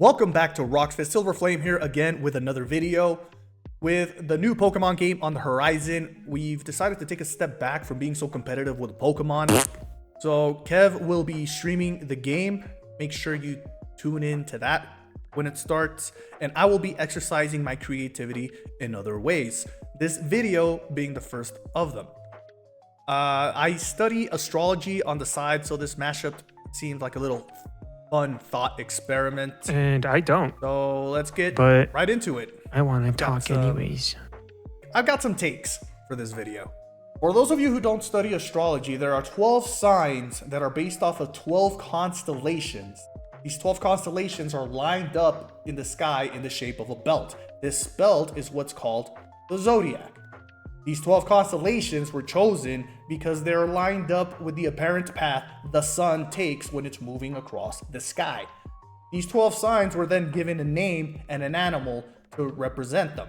Welcome back to Rockfist. Silver Flame here again with another video. With the new Pokemon game on the horizon, we've decided to take a step back from being so competitive with Pokemon. So Kev will be streaming the game. Make sure you tune in to that when it starts. And I will be exercising my creativity in other ways. This video being the first of them. I study astrology on the side, so this mashup seemed like a little fun thought experiment. And I don't. So let's get But right into it. I want to talk anyways. I've got some takes for this video. For those of you who don't study astrology, there are 12 signs that are based off of 12 constellations. These 12 constellations are lined up in the sky in the shape of a belt. This belt is what's called the Zodiac. These 12 constellations were chosen because they're lined up with the apparent path the sun takes when it's moving across the sky. These 12 signs were then given a name and an animal to represent them.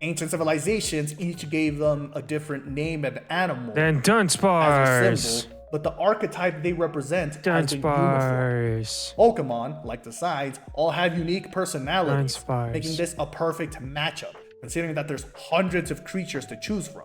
Ancient civilizations each gave them a different name and animal Then as a Dunsparce. symbol, but the archetype they represent has been uniform. Dunsparce. Pokemon, like the signs, all have unique personalities, Dunsparce. making this a perfect matchup, considering that there's hundreds of creatures to choose from.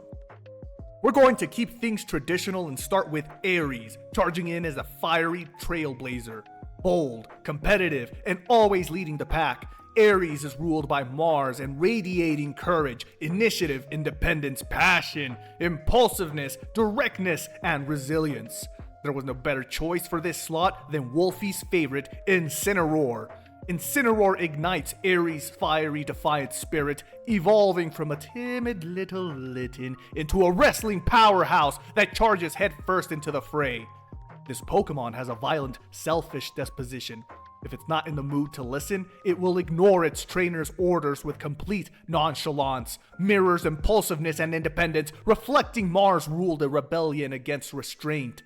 We're going to keep things traditional and start with Aries, charging in as a fiery trailblazer. Bold, competitive, and always leading the pack, Aries is ruled by Mars and radiating courage, initiative, independence, passion, impulsiveness, directness, and resilience. There was no better choice for this slot than Wolfie's favorite, Incineroar. Incineroar ignites Aries' fiery, defiant spirit, evolving from a timid little Litten into a wrestling powerhouse that charges headfirst into the fray. This Pokemon has a violent, selfish disposition. If it's not in the mood to listen, it will ignore its trainer's orders with complete nonchalance, mirrors impulsiveness and independence, reflecting Mars ruled a rebellion against restraint.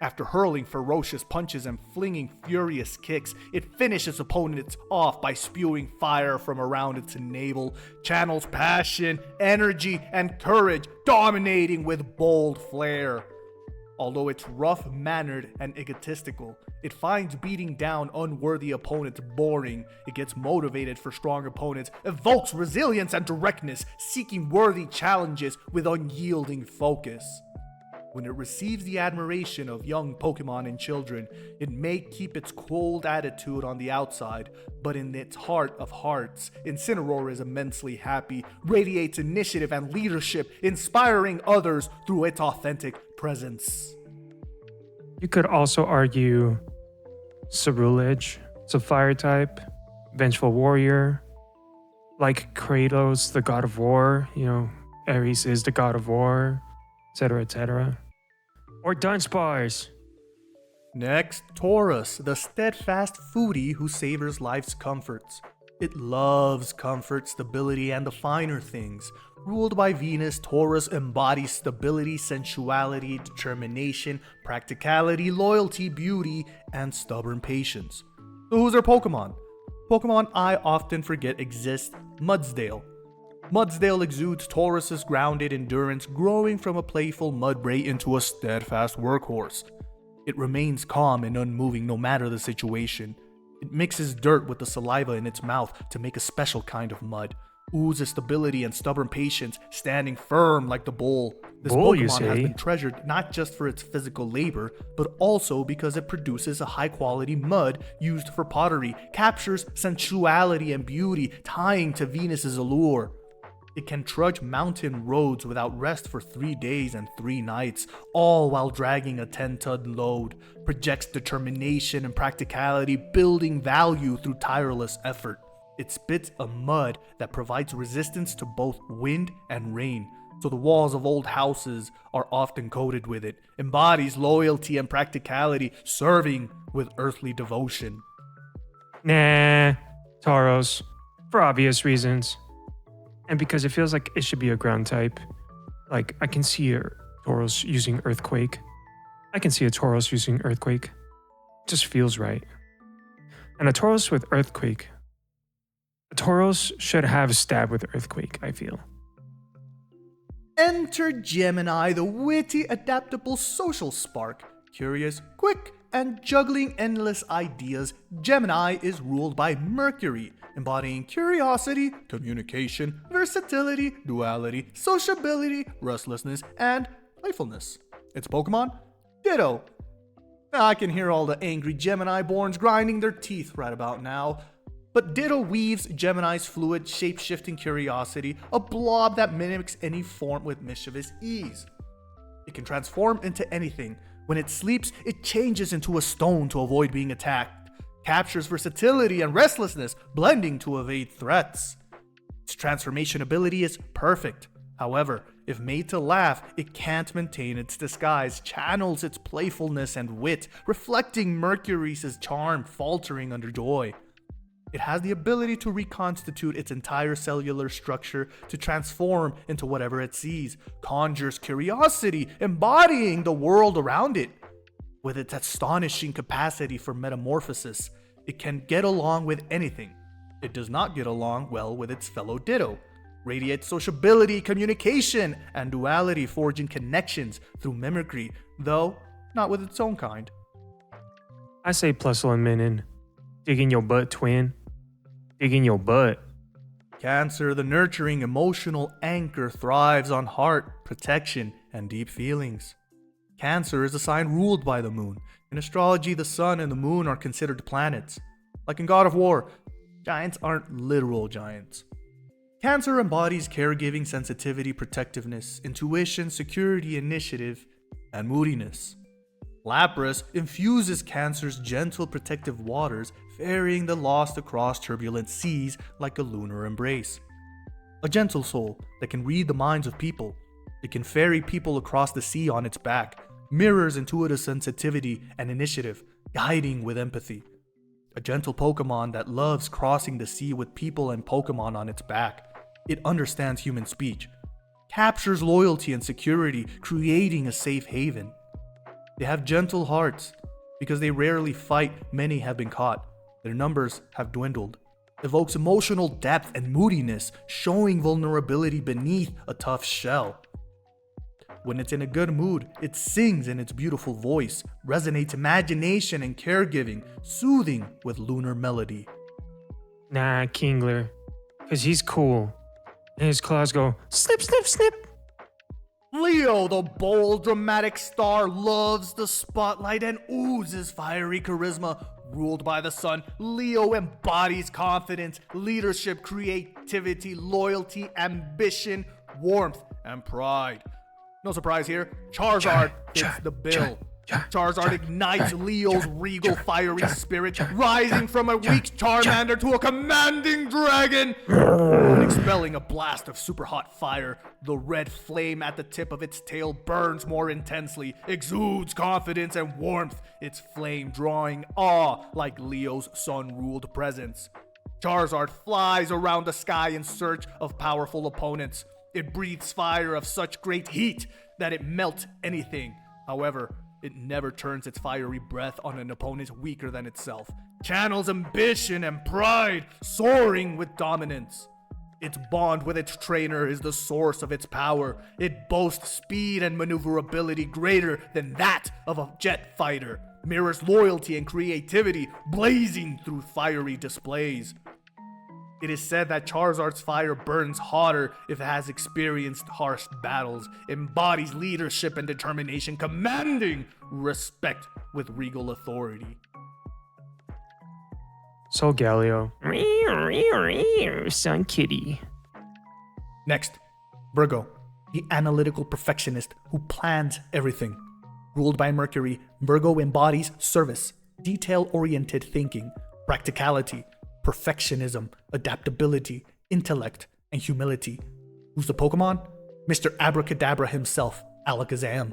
After hurling ferocious punches and flinging furious kicks, it finishes opponents off by spewing fire from around its navel, channels passion, energy, and courage, dominating with bold flair. Although it's rough-mannered and egotistical, it finds beating down unworthy opponents boring. It gets motivated for strong opponents, evokes resilience and directness, seeking worthy challenges with unyielding focus. When it receives the admiration of young Pokemon and children, it may keep its cold attitude on the outside, but in its heart of hearts, Incineroar is immensely happy, radiates initiative and leadership, inspiring others through its authentic presence. You could also argue Cerulege. It's a fire type, vengeful warrior. Like Kratos, the god of war. Aries is the god of war, etc., etc. Or Dunsparce. Next, Taurus, the steadfast foodie who savors life's comforts. It loves comfort, stability, and the finer things. Ruled by Venus, Taurus embodies stability, sensuality, determination, practicality, loyalty, beauty, and stubborn patience. So who's our Pokemon? Pokemon I often forget exist, Mudsdale. Mudsdale exudes Taurus's grounded endurance, growing from a playful Mudbray into a steadfast workhorse. It remains calm and unmoving no matter the situation. It mixes dirt with the saliva in its mouth to make a special kind of mud. Oozes stability and stubborn patience, standing firm like the bull. This Pokemon has been treasured not just for its physical labor, but also because it produces a high-quality mud used for pottery, captures sensuality and beauty, tying to Venus's allure. It can trudge mountain roads without rest for 3 days and 3 nights, all while dragging a 10-ton load, projects determination and practicality, building value through tireless effort. It spits a mud that provides resistance to both wind and rain, so the walls of old houses are often coated with it, embodies loyalty and practicality, serving with earthly devotion. Nah, Tauros. For obvious reasons. And because it feels like it should be a ground type. Like, I can see a Tauros using Earthquake. I can see a Tauros using Earthquake. It just feels right. And a Tauros with Earthquake. A Tauros should have a stab with Earthquake, I feel. Enter Gemini, the witty, adaptable social spark. Curious, quick, and juggling endless ideas, Gemini is ruled by Mercury, embodying curiosity, communication, versatility, duality, sociability, restlessness, and playfulness. Its Pokemon? Ditto. I can hear all the angry Gemini-borns grinding their teeth right about now. But Ditto weaves Gemini's fluid, shape-shifting curiosity, a blob that mimics any form with mischievous ease. It can transform into anything. When it sleeps, it changes into a stone to avoid being attacked, captures versatility and restlessness, blending to evade threats. Its transformation ability is perfect. However, if made to laugh, it can't maintain its disguise, channels its playfulness and wit, reflecting Mercury's charm, faltering under joy. It has the ability to reconstitute its entire cellular structure to transform into whatever it sees, conjures curiosity, embodying the world around it. With its astonishing capacity for metamorphosis, it can get along with anything. It does not get along well with its fellow Ditto. Radiates sociability, communication, and duality, forging connections through mimicry, though not with its own kind. I say plus 1 minute. Dig in your butt, twin. Dig in your butt. Cancer, the nurturing emotional anchor, thrives on heart, protection, and deep feelings. Cancer is a sign ruled by the moon. In astrology, the sun and the moon are considered planets. Like in God of War, giants aren't literal giants. Cancer embodies caregiving, sensitivity, protectiveness, intuition, security, initiative, and moodiness. Lapras infuses Cancer's gentle protective waters, ferrying the lost across turbulent seas like a lunar embrace. A gentle soul that can read the minds of people. It can ferry people across the sea on its back, mirrors intuitive sensitivity and initiative, guiding with empathy. A gentle Pokemon that loves crossing the sea with people and Pokemon on its back. It understands human speech, captures loyalty and security, creating a safe haven. They have gentle hearts. Because they rarely fight, many have been caught. Their numbers have dwindled. Evokes emotional depth and moodiness, showing vulnerability beneath a tough shell. When it's in a good mood, it sings in its beautiful voice, resonates imagination and caregiving, soothing with lunar melody. Nah, Kingler. Because he's cool. And his claws go snip, snip, snip. Leo, the bold, dramatic star, loves the spotlight and oozes fiery charisma. Ruled by the sun, Leo embodies confidence, leadership, creativity, loyalty, ambition, warmth, and pride. No surprise here, Charizard fits the bill. Charizard ignites Leo's regal, fiery spirit, rising from a weak Charmander to a commanding dragon. When expelling a blast of super hot fire, the red flame at the tip of its tail burns more intensely, exudes confidence and warmth, its flame drawing awe like Leo's sun-ruled presence. Charizard flies around the sky in search of powerful opponents. It breathes fire of such great heat that it melts anything. However, it never turns its fiery breath on an opponent weaker than itself. Channels ambition and pride, soaring with dominance. Its bond with its trainer is the source of its power. It boasts speed and maneuverability greater than that of a jet fighter. Mirrors loyalty and creativity, blazing through fiery displays. It is said that Charizard's fire burns hotter if it has experienced harsh battles, embodies leadership and determination, commanding respect with regal authority. So Galio. Son kitty. Next, Virgo, the analytical perfectionist who plans everything. Ruled by Mercury, Virgo embodies service, detail-oriented thinking, practicality, perfectionism, adaptability, intellect, and humility. Who's the Pokemon? Mr. Abracadabra himself, Alakazam.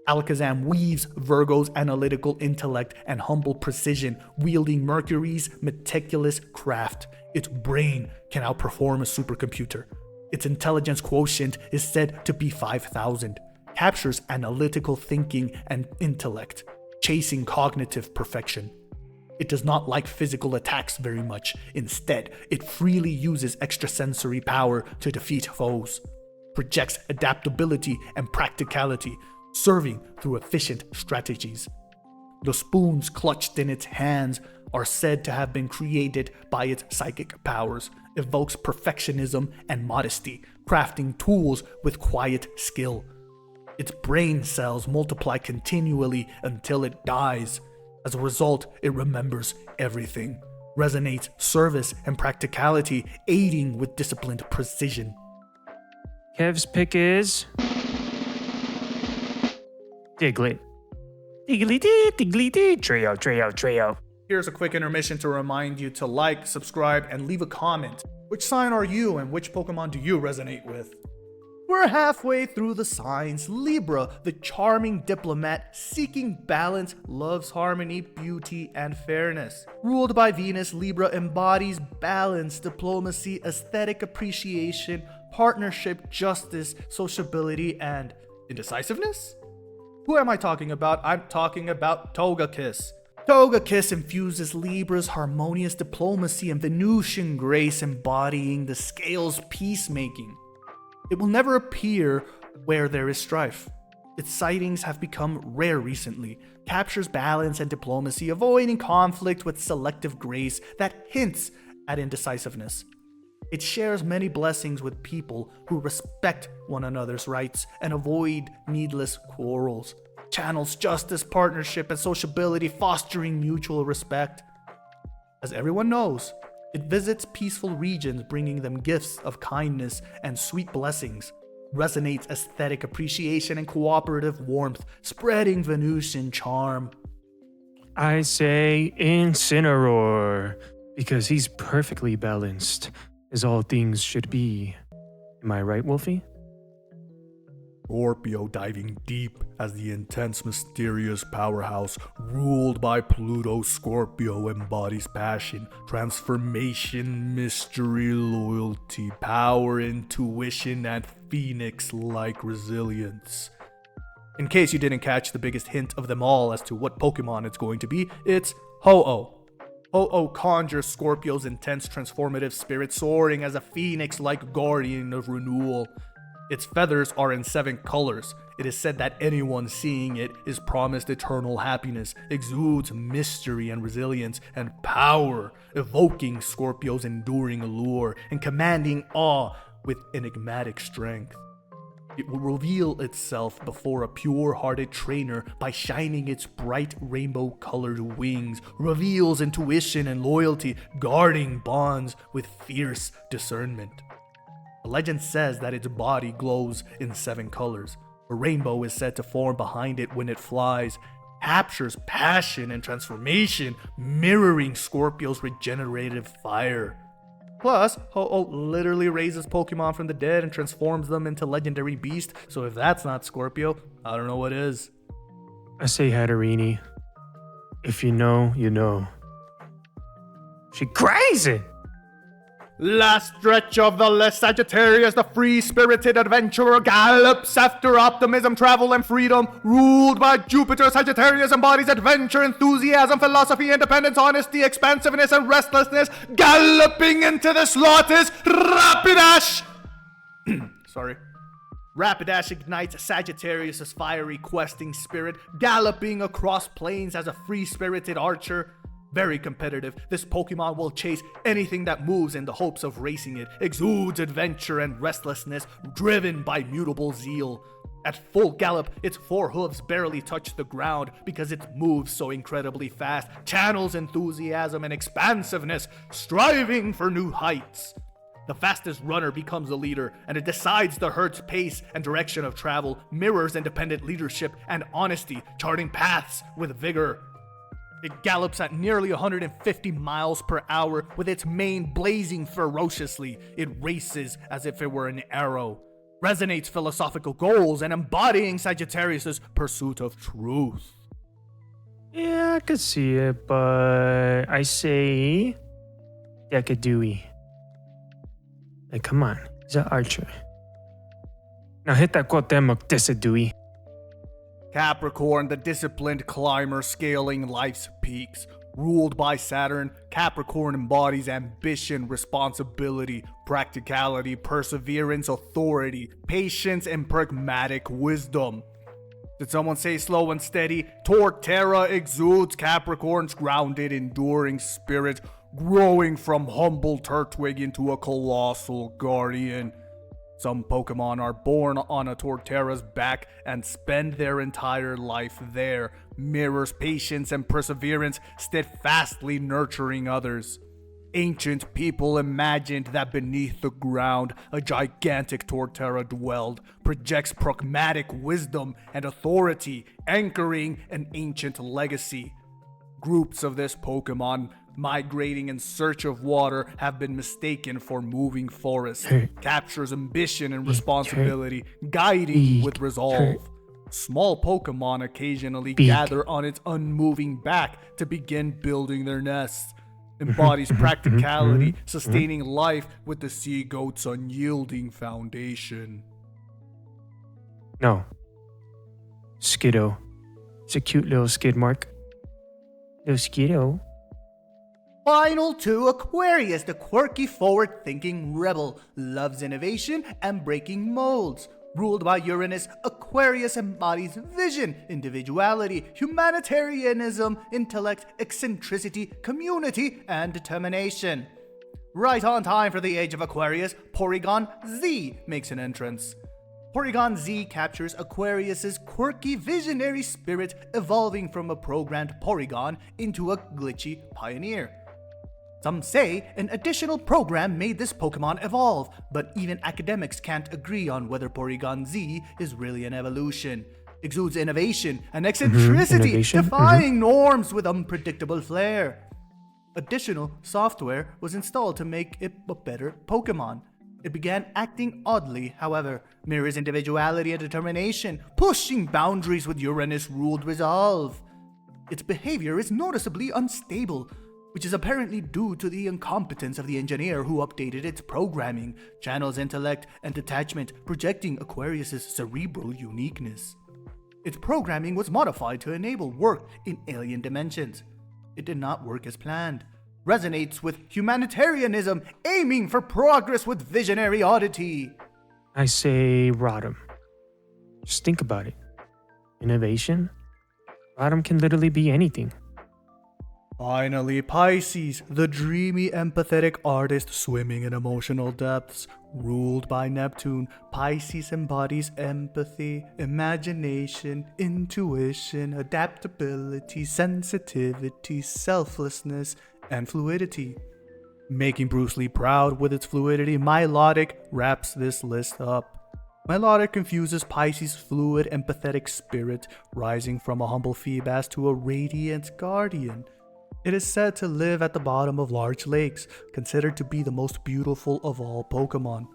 Alakazam weaves Virgo's analytical intellect and humble precision, wielding Mercury's meticulous craft. Its brain can outperform a supercomputer. Its intelligence quotient is said to be 5,000. Captures analytical thinking and intellect, chasing cognitive perfection. It does not like physical attacks very much. Instead, it freely uses extrasensory power to defeat foes. Projects adaptability and practicality, serving through efficient strategies. The spoons clutched in its hands are said to have been created by its psychic powers, evokes perfectionism and modesty, crafting tools with quiet skill. Its brain cells multiply continually until it dies. As a result, it remembers everything, resonates service and practicality, aiding with disciplined precision. Kev's pick is Diglett. Diggly dee, diggly dee. Trio. Here's a quick intermission to remind you to like, subscribe, and leave a comment. Which sign are you and which Pokemon do you resonate with? We're halfway through the signs. Libra, the charming diplomat seeking balance, loves harmony, beauty, and fairness. Ruled by Venus, Libra embodies balance, diplomacy, aesthetic appreciation, partnership, justice, sociability, and indecisiveness? Who am I talking about? I'm talking about Togekiss. Togekiss infuses Libra's harmonious diplomacy and Venusian grace, embodying the scales peacemaking. It will never appear where there is strife. Its sightings have become rare recently, captures balance and diplomacy, avoiding conflict with selective grace that hints at indecisiveness. It shares many blessings with people who respect one another's rights and avoid needless quarrels. Channels justice, partnership, and sociability, fostering mutual respect. As everyone knows, it visits peaceful regions, bringing them gifts of kindness and sweet blessings. Resonates aesthetic appreciation and cooperative warmth, spreading Venusian charm. I say Incineroar, because he's perfectly balanced, as all things should be. Am I right, Wolfie? Scorpio, diving deep as the intense, mysterious powerhouse ruled by Pluto. Scorpio embodies passion, transformation, mystery, loyalty, power, intuition, and phoenix-like resilience. In case you didn't catch the biggest hint of them all as to what Pokemon it's going to be, it's Ho-Oh. Ho-Oh conjures Scorpio's intense, transformative spirit, soaring as a phoenix-like guardian of renewal. Its feathers are in 7 colors. It is said that anyone seeing it is promised eternal happiness, exudes mystery and resilience and power, evoking Scorpio's enduring allure and commanding awe with enigmatic strength. It will reveal itself before a pure-hearted trainer by shining its bright rainbow-colored wings, reveals intuition and loyalty, guarding bonds with fierce discernment. The legend says that its body glows in 7 colors. A rainbow is said to form behind it when it flies, captures passion and transformation, mirroring Scorpio's regenerative fire. Plus, Ho-Oh literally raises Pokemon from the dead and transforms them into legendary beasts, so if that's not Scorpio, I don't know what is. I say Hatterini. If you know, you know. She crazy! Last stretch of the list, Sagittarius, the free-spirited adventurer, gallops after optimism, travel, and freedom. Ruled by Jupiter, Sagittarius embodies adventure, enthusiasm, philosophy, independence, honesty, expansiveness, and restlessness. Galloping into the slaughter, Rapidash! Sorry. Rapidash ignites Sagittarius' fiery questing spirit, galloping across plains as a free-spirited archer. Very competitive, this Pokemon will chase anything that moves in the hopes of racing it, exudes adventure and restlessness, driven by mutable zeal. At full gallop, its 4 hooves barely touch the ground because it moves so incredibly fast, channels enthusiasm and expansiveness, striving for new heights. The fastest runner becomes the leader, and it decides the herd's pace and direction of travel, mirrors independent leadership and honesty, charting paths with vigor. It gallops at nearly 150 miles per hour, with its mane blazing ferociously. It races as if it were an arrow, resonates philosophical goals, and embodying Sagittarius' pursuit of truth. Yeah, I could see it, but I say Decadewey. Like, come on, he's an archer. Now hit that Quotemoc Decadewey. Capricorn, the disciplined climber scaling life's peaks. Ruled by Saturn, Capricorn embodies ambition, responsibility, practicality, perseverance, authority, patience, and pragmatic wisdom. Did someone say slow and steady? Torterra exudes Capricorn's grounded, enduring spirit, growing from humble turtwig into a colossal guardian. Some Pokemon are born on a Torterra's back and spend their entire life there. Mirrors patience and perseverance, steadfastly nurturing others. Ancient people imagined that beneath the ground a gigantic Torterra dwelled, projects pragmatic wisdom and authority, anchoring an ancient legacy. Groups of this Pokemon migrating in search of water have been mistaken for moving forests. Captures ambition and responsibility, guiding with resolve. Small Pokemon occasionally gather on its unmoving back to begin building their nests. Embodies practicality, sustaining life with the sea goat's unyielding foundation. No. Skiddo. It's a cute little skid mark. Little Skiddo. Final to Aquarius, the quirky, forward-thinking rebel, loves innovation and breaking molds. Ruled by Uranus, Aquarius embodies vision, individuality, humanitarianism, intellect, eccentricity, community, and determination. Right on time for the age of Aquarius, Porygon Z makes an entrance. Porygon Z captures Aquarius's quirky, visionary spirit, evolving from a programmed Porygon into a glitchy pioneer. Some say an additional program made this Pokemon evolve, but even academics can't agree on whether Porygon Z is really an evolution. Exudes innovation and eccentricity, defying norms with unpredictable flair. Additional software was installed to make it a better Pokemon. It began acting oddly, however, mirrors individuality and determination, pushing boundaries with Uranus-ruled resolve. Its behavior is noticeably unstable, which is apparently due to the incompetence of the engineer who updated its programming, channels intellect and detachment, projecting Aquarius's cerebral uniqueness. Its programming was modified to enable work in alien dimensions. It did not work as planned. Resonates with humanitarianism, aiming for progress with visionary oddity. I say Rodham. Just think about it. Innovation? Rodham can literally be anything. Finally, Pisces, the dreamy, empathetic artist swimming in emotional depths. Ruled by Neptune, Pisces embodies empathy, imagination, intuition, adaptability, sensitivity, selflessness, and fluidity. Making Bruce Lee proud with its fluidity, Milotic wraps this list up. Milotic confuses Pisces' fluid, empathetic spirit, rising from a humble Phoebus to a radiant guardian. It is said to live at the bottom of large lakes, considered to be the most beautiful of all Pokemon.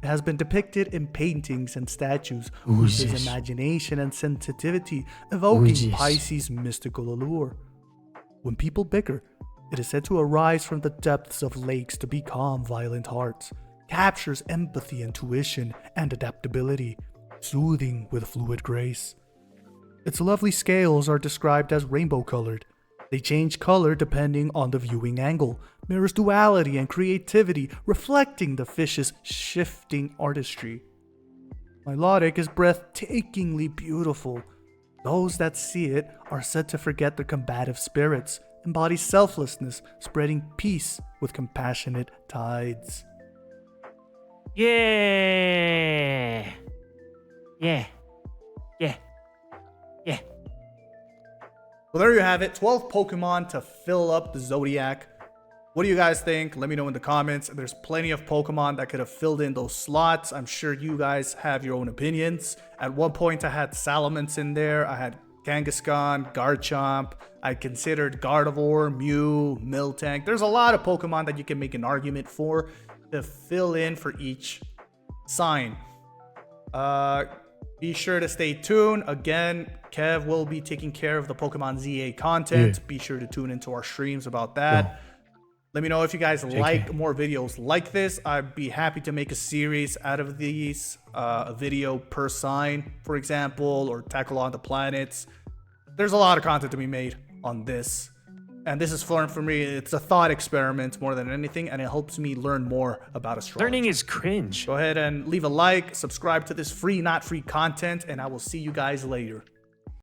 It has been depicted in paintings and statues, with its imagination and sensitivity, evoking Pisces' mystical allure. When people bicker, it is said to arise from the depths of lakes to become violent hearts, captures empathy, intuition, and adaptability, soothing with fluid grace. Its lovely scales are described as rainbow-colored. They change color depending on the viewing angle, mirrors duality and creativity, reflecting the fish's shifting artistry. Milotic is breathtakingly beautiful. Those that see it are said to forget their combative spirits, embody selflessness, spreading peace with compassionate tides. Yeah. Yeah. Yeah. Yeah. Well, there you have it. 12 Pokemon to fill up the Zodiac. What do you guys think? Let me know in the comments. There's plenty of Pokemon that could have filled in those slots. I'm sure you guys have your own opinions. At one point, I had Salamence in there. I had Kangaskhan, Garchomp. I considered Gardevoir, Mew, Miltank. There's a lot of Pokemon that you can make an argument for to fill in for each sign. Be sure to stay tuned. Again, K.E.V will be taking care of the Pokemon ZA content. Be sure to tune into our streams about that. Let me know if you guys like more videos like this. I'd be happy to make a series out of these, a video per sign, for example, or tackle on the planets. There's a lot of content to be made on this. And this is fun for me. It's a thought experiment more than anything, and it helps me learn more about astrology. Learning is cringe. Go ahead and leave a like, subscribe to this free, not free content, and I will see you guys later.